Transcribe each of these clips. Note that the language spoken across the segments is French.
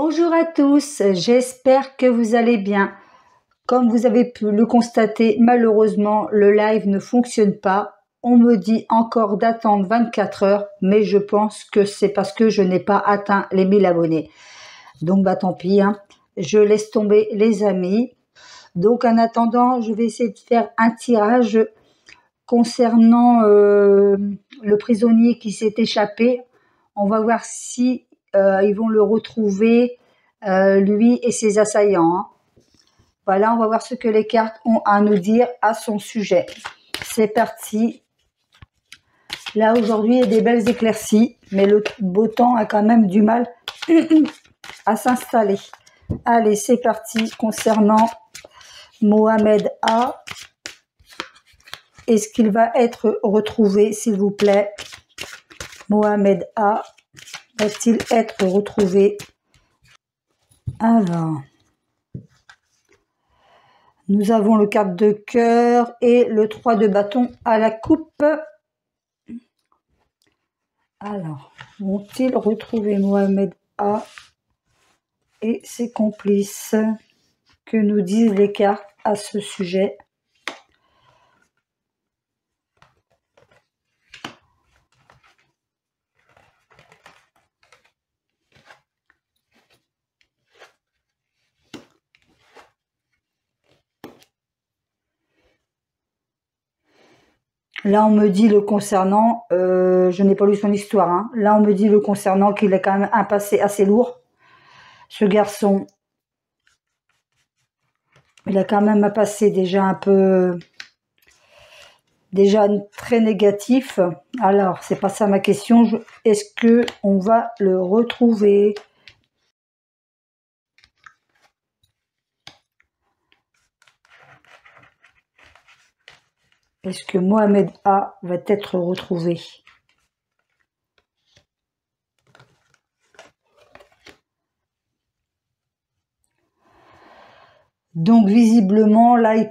Bonjour à tous, j'espère que vous allez bien. Comme vous avez pu le constater, malheureusement, le live ne fonctionne pas. On me dit encore d'attendre 24 heures, mais je pense que c'est parce que je n'ai pas atteint les 1000 abonnés. Donc, tant pis, hein. Je laisse tomber les amis. Donc, en attendant, je vais essayer de faire un tirage concernant le prisonnier qui s'est échappé. On va voir si ils vont le retrouver, lui et ses assaillants, hein. Voilà, on va voir ce que les cartes ont à nous dire à son sujet. C'est parti. Là, aujourd'hui, il y a des belles éclaircies, mais le beau temps a quand même du mal à s'installer. Allez, c'est parti. Concernant Mohamed A, est-ce qu'il va être retrouvé, s'il vous plaît? Mohamed A, va-t-il être retrouvé? Alors, nous avons le 4 de cœur et le 3 de bâton à la coupe. Alors, vont-ils retrouver Mohamed A et ses complices? Que nous disent les cartes à ce sujet? Là, on me dit le concernant, je n'ai pas lu son histoire, hein. Là, on me dit le concernant qu'il a quand même un passé assez lourd. Ce garçon, il a quand même un passé déjà un peu, déjà très négatif. Alors, c'est pas ça ma question. Est-ce que on va le retrouver? Est-ce que Mohamed A va être retrouvé? Donc, visiblement, là,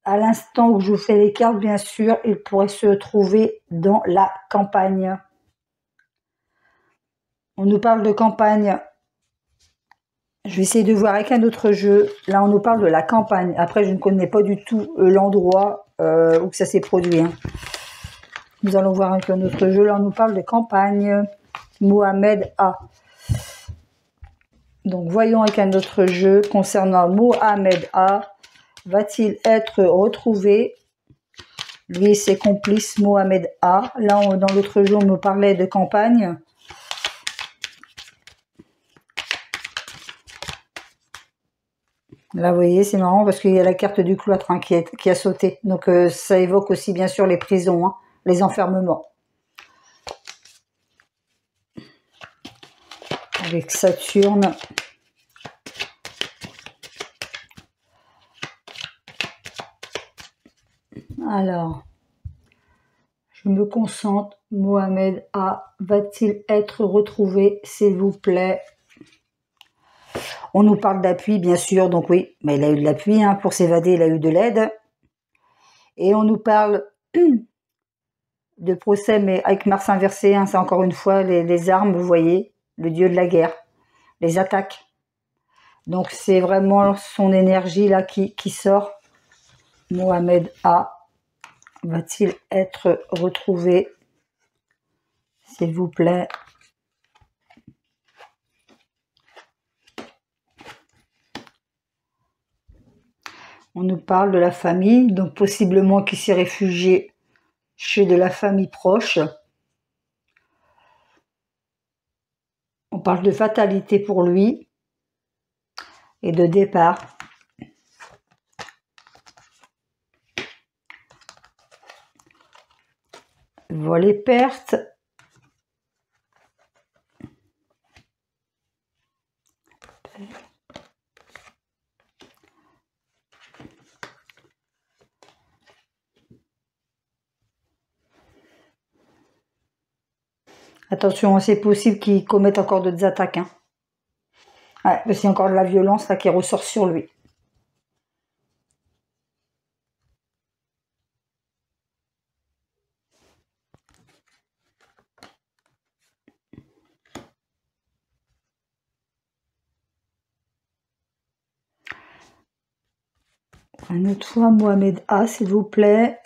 à l'instant où je fais les cartes, bien sûr, il pourrait se trouver dans la campagne. On nous parle de campagne. Je vais essayer de voir avec un autre jeu. Là, on nous parle de la campagne. Après, je ne connais pas du tout l'endroit où ça s'est produit, hein. Nous allons voir avec un autre jeu. Là, on nous parle de campagne. Mohamed A. Donc, voyons avec un autre jeu concernant Mohamed A. Va-t-il être retrouvé? Lui et ses complices, Mohamed A. Là, dans l'autre jeu, on me parlait de campagne. Là, vous voyez, c'est marrant parce qu'il y a la carte du cloître, hein, qui a sauté. Donc, ça évoque aussi, bien sûr, les prisons, hein, les enfermements. Avec Saturne. Alors, je me concentre. Mohamed A, va-t-il être retrouvé, s'il vous plaît? On nous parle d'appui, bien sûr, donc oui, mais il a eu de l'appui, hein, pour s'évader, il a eu de l'aide. Et on nous parle de procès, mais avec Mars inversé, hein, c'est encore une fois les armes, vous voyez, le dieu de la guerre, les attaques. Donc c'est vraiment son énergie là qui sort. Mohamed A, va-t-il être retrouvé, s'il vous plaît? On nous parle de la famille, donc possiblement qui s'est réfugié chez de la famille proche. On parle de fatalité pour lui et de départ. Voilà les pertes. Attention, c'est possible qu'il commette encore d'autres attaques, hein. Ouais, parce qu'il y a encore de la violence là qui ressort sur lui. Une autre fois, Mohamed A, s'il vous plaît.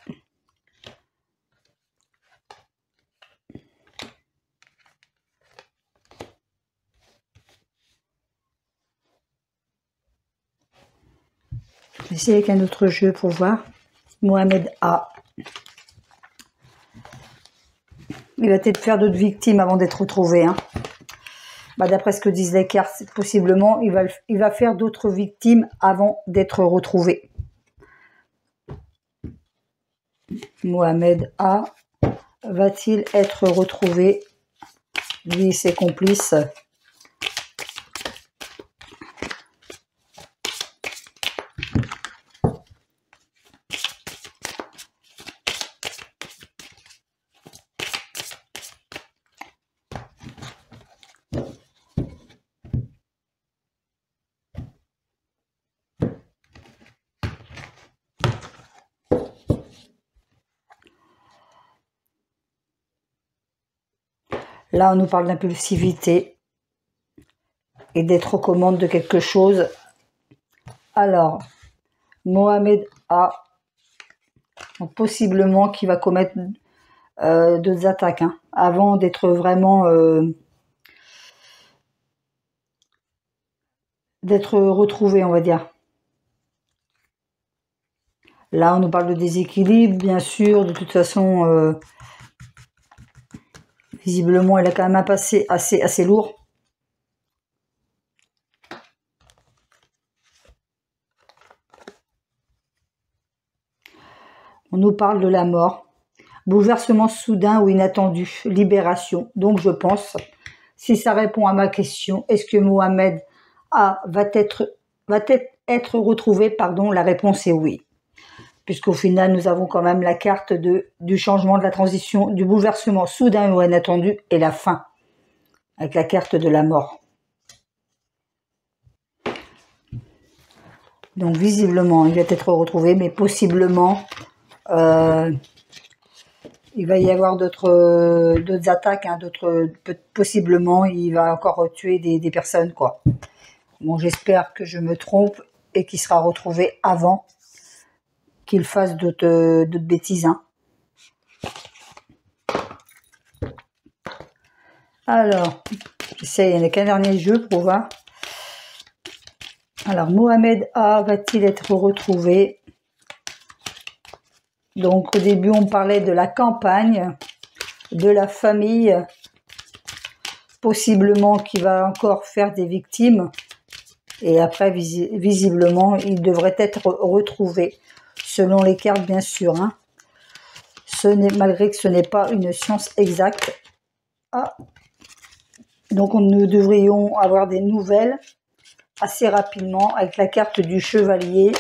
J'essaie avec un autre jeu pour voir. Mohamed A. Il va peut-être faire d'autres victimes avant d'être retrouvé. Hein. Bah, d'après ce que disent les cartes, possiblement, il va faire d'autres victimes avant d'être retrouvé. Mohamed A. Va-t-il être retrouvé? Lui et ses complices. Là, on nous parle d'impulsivité et d'être aux commandes de quelque chose. Alors, Mohamed A. Possiblement qu'il va commettre d'autres attaques hein, avant d'être vraiment d'être retrouvé, on va dire. Là, on nous parle de déséquilibre, bien sûr. De toute façon, visiblement, il a quand même un passé assez lourd. On nous parle de la mort. Bouleversement soudain ou inattendu. Libération. Donc, je pense, si ça répond à ma question, est-ce que Mohamed A va être retrouvé? Pardon, la réponse est oui. Puisqu'au final, nous avons quand même la carte du changement, de la transition, du bouleversement soudain ou inattendu et la fin, avec la carte de la mort. Donc visiblement, il va être retrouvé, mais possiblement, il va y avoir d'autres attaques, hein, possiblement, il va encore tuer des personnes, quoi. Bon, j'espère que je me trompe et qu'il sera retrouvé avant qu'il fasse d'autres bêtises. Hein. Alors, j'essaie, il n'y a qu'un dernier jeu pour voir. Alors, Mohamed A va-t-il être retrouvé? Donc, au début, on parlait de la campagne, de la famille, possiblement qui va encore faire des victimes. Et après, visiblement, il devrait être retrouvé, selon les cartes, bien sûr. Hein. Malgré que ce n'est pas une science exacte. Ah. Donc, nous devrions avoir des nouvelles assez rapidement avec la carte du chevalier.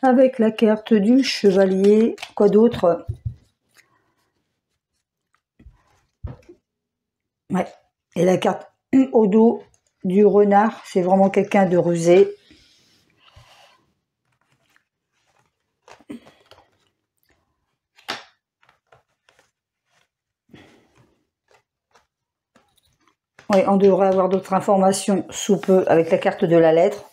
Avec la carte du chevalier, quoi d'autre? Ouais. Et la carte au dos du renard, c'est vraiment quelqu'un de rusé. Oui, on devrait avoir d'autres informations sous peu avec la carte de la lettre.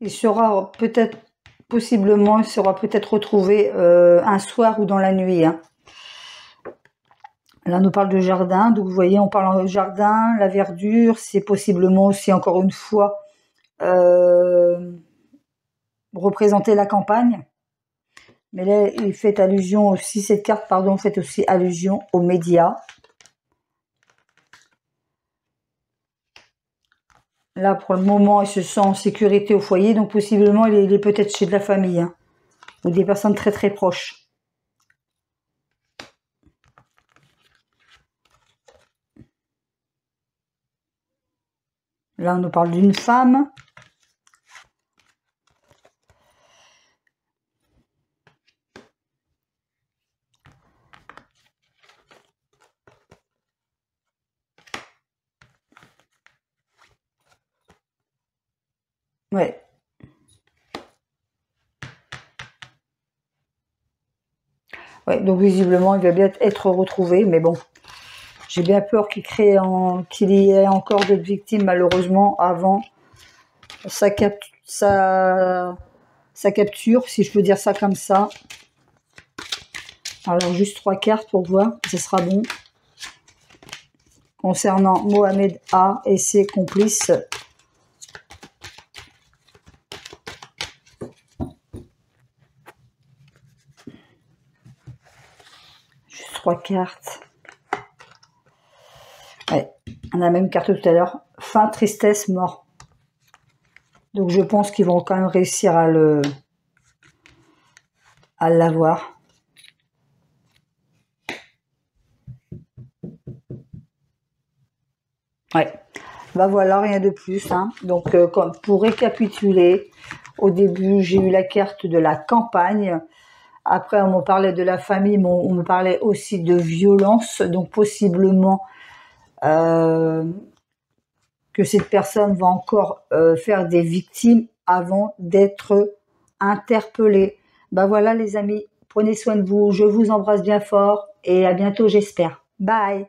Il sera peut-être, possiblement, il sera peut-être retrouvé un soir ou dans la nuit. Hein. Là, on nous parle de jardin. Donc, vous voyez, on parle de jardin, la verdure. C'est possiblement aussi, encore une fois, représenter la campagne. Mais là, il fait allusion aussi, cette carte, pardon, fait aussi allusion aux médias. Là, pour le moment, il se sent en sécurité au foyer, donc possiblement, il est peut-être chez de la famille, hein, ou des personnes très très proches. Là, on nous parle d'une femme. Ouais. Ouais, donc visiblement, il va bien être retrouvé, mais bon, j'ai bien peur qu'il y ait encore d'autres victimes, malheureusement, avant sa capture, si je peux dire ça comme ça. Alors, juste 3 cartes pour voir, ce sera bon. Concernant Mohamed A et ses complices. Juste 3 cartes. Ouais, on a la même carte tout à l'heure. Fin, tristesse, mort. Donc je pense qu'ils vont quand même réussir à l'avoir. Ouais. Bah voilà, rien de plus. Hein. Donc pour récapituler, au début j'ai eu la carte de la campagne. Après on me parlait de la famille, mais on me parlait aussi de violence. Donc possiblement que cette personne va encore faire des victimes avant d'être interpellée. Bah voilà les amis, prenez soin de vous, je vous embrasse bien fort et à bientôt j'espère. Bye.